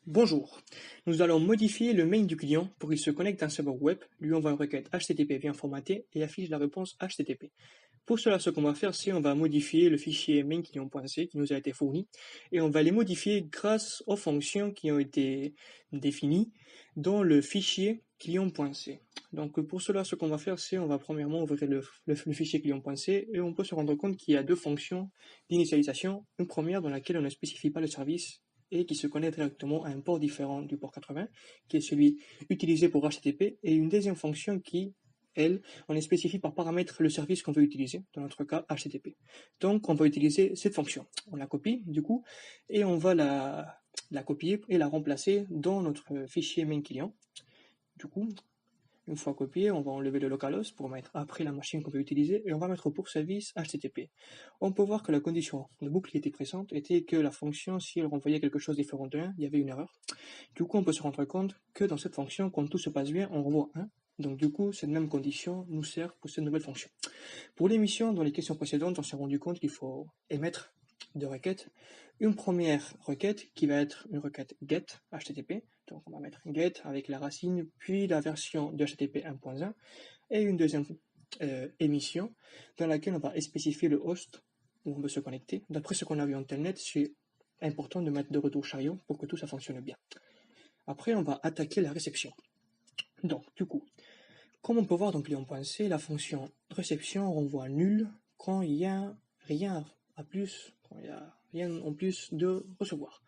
Bonjour, nous allons modifier le mail du client pour qu'il se connecte à un serveur web, lui envoie une requête HTTP bien formatée et affiche la réponse HTTP. Pour cela, ce qu'on va faire, c'est on va modifier le fichier main-client.c qui nous a été fourni et on va les modifier grâce aux fonctions qui ont été définies dans le fichier client.c. Donc pour cela, ce qu'on va faire, c'est on va premièrement ouvrir le fichier client.c et on peut se rendre compte qu'il y a deux fonctions d'initialisation. Une première dans laquelle on ne spécifie pas le service et qui se connecte directement à un port différent du port 80, qui est celui utilisé pour HTTP, et une deuxième fonction qui, elle, on est spécifié par paramètre le service qu'on veut utiliser, dans notre cas HTTP. Donc on va utiliser cette fonction. On la copie du coup, et on va la copier et la remplacer dans notre fichier main client. Du coup, une fois copié, on va enlever le localhost pour mettre après la machine qu'on veut utiliser et on va mettre pour service HTTP. On peut voir que la condition de boucle qui était présente était que la fonction, si elle renvoyait quelque chose de différent de 1, il y avait une erreur. Du coup, on peut se rendre compte que dans cette fonction, quand tout se passe bien, on renvoie 1. Donc du coup, cette même condition nous sert pour cette nouvelle fonction. Pour l'émission, dans les questions précédentes, on s'est rendu compte qu'il faut émettre deux requêtes. Une première requête qui va être une requête get HTTP, donc on va mettre get avec la racine, puis la version de HTTP 1.1, et une deuxième émission dans laquelle on va spécifier le host où on veut se connecter. D'après ce qu'on a vu en telnet, c'est important de mettre de retour chariot pour que tout ça fonctionne bien. Après, on va attaquer la réception. Donc, du coup, comme on peut voir dans client.c, la fonction réception renvoie nul quand il n'y a rien à plus, quand il n'y a rien en plus de recevoir.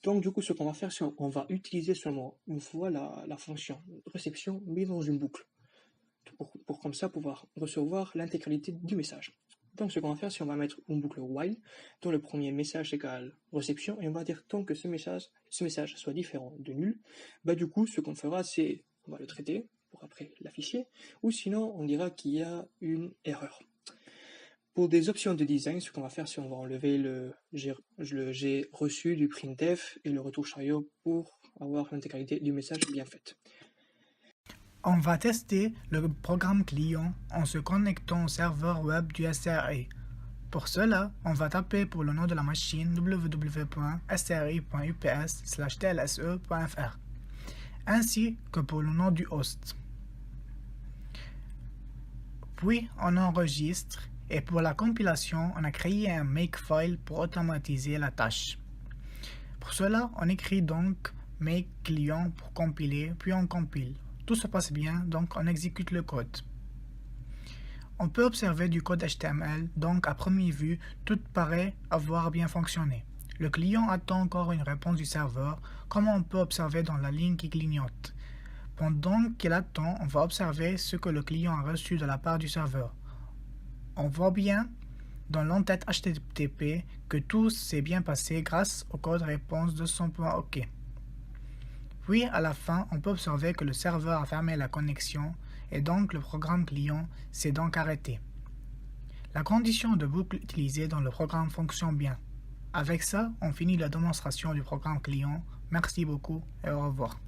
Donc du coup, ce qu'on va faire, c'est qu'on va utiliser seulement une fois la fonction réception mise dans une boucle, pour comme ça pouvoir recevoir l'intégralité du message. Donc ce qu'on va faire, c'est qu'on va mettre une boucle while, dont le premier message égale réception, et on va dire tant que ce message soit différent de nul, bah du coup, ce qu'on fera, c'est on va le traiter pour après l'afficher, ou sinon on dira qu'il y a une erreur. Pour des options de design, ce qu'on va faire, c'est on va enlever le G reçu du printf et le retour chariot pour avoir l'intégralité du message bien faite. On va tester le programme client en se connectant au serveur web du SRI. Pour cela, on va taper pour le nom de la machine www.sri.ups/tlse.fr ainsi que pour le nom du host. Puis on enregistre et pour la compilation, on a créé un makefile pour automatiser la tâche. Pour cela, on écrit donc make client pour compiler, puis on compile. Tout se passe bien, donc on exécute le code. On peut observer du code HTML, donc à première vue, tout paraît avoir bien fonctionné. Le client attend encore une réponse du serveur, comme on peut observer dans la ligne qui clignote. Pendant qu'il attend, on va observer ce que le client a reçu de la part du serveur. On voit bien dans l'entête HTTP que tout s'est bien passé grâce au code réponse de son point OK. Puis à la fin, on peut observer que le serveur a fermé la connexion et donc le programme client s'est donc arrêté. La condition de boucle utilisée dans le programme fonctionne bien. Avec ça, on finit la démonstration du programme client. Merci beaucoup et au revoir.